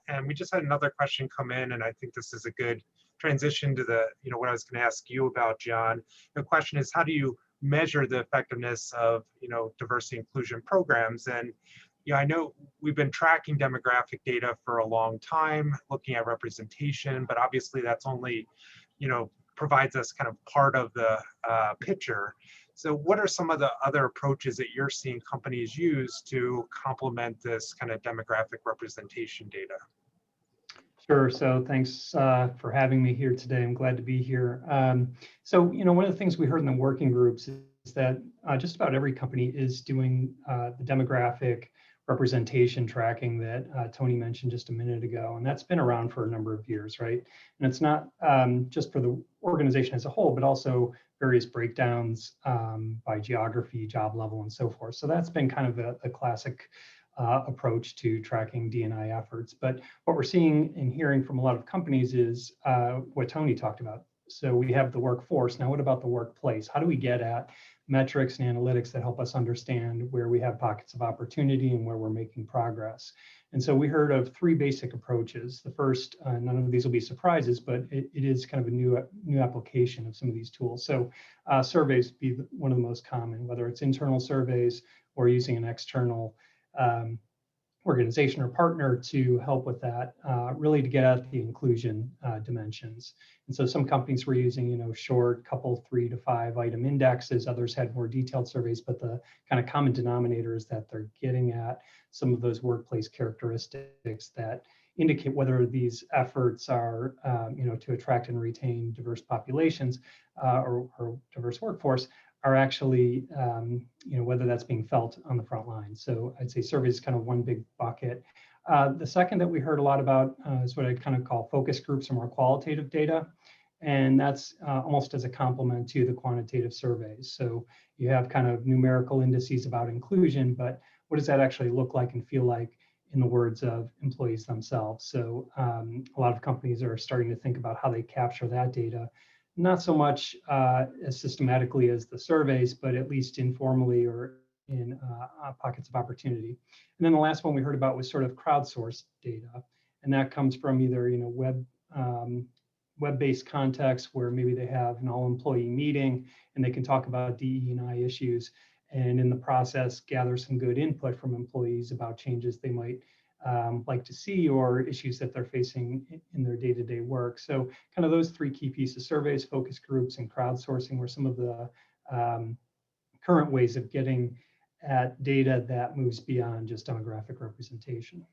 And we just had another question come in, and I think this is a good transition to the, what I was going to ask you about, John. The question is, how do you measure the effectiveness of, diversity inclusion programs? And I know we've been tracking demographic data for a long time, looking at representation, but obviously that's only, provides us kind of part of the picture. So what are some of the other approaches that you're seeing companies use to complement this kind of demographic representation data? Sure. So thanks for having me here today. I'm glad to be here. So, one of the things we heard in the working groups is that just about every company is doing the demographic representation tracking that Tony mentioned just a minute ago. And that's been around for a number of years, right? And it's not just for the organization as a whole, but also various breakdowns by geography, job level, and so forth. So that's been kind of a classic approach to tracking D&I efforts. But what we're seeing and hearing from a lot of companies is what Tony talked about. So we have the workforce. Now, what about the workplace? How do we get at metrics and analytics that help us understand where we have pockets of opportunity and where we're making progress? And so we heard of three basic approaches. The first, none of these will be surprises, but it is kind of a new application of some of these tools. So surveys be one of the most common, whether it's internal surveys or using an external organization or partner to help with that, really to get at the inclusion dimensions. And so some companies were using, short couple 3 to 5 item indexes. Others had more detailed surveys, but the kind of common denominator is that they're getting at some of those workplace characteristics that indicate whether these efforts are, to attract and retain diverse populations or diverse workforce are actually, whether that's being felt on the front line. So I'd say surveys is kind of one big bucket. The second that we heard a lot about is what I'd kind of call focus groups or more qualitative data. And that's almost as a complement to the quantitative surveys. So you have kind of numerical indices about inclusion, but what does that actually look like and feel like in the words of employees themselves? So a lot of companies are starting to think about how they capture that data, not so much as systematically as the surveys, but at least informally or in pockets of opportunity. And then the last one we heard about was sort of crowdsourced data. And that comes from either web-based contexts where maybe they have an all-employee meeting and they can talk about DE&I issues, and in the process gather some good input from employees about changes they might like to see or issues that they're facing in their day-to-day work. So kind of those three key pieces: surveys, focus groups, and crowdsourcing were some of the current ways of getting at data that moves beyond just demographic representation.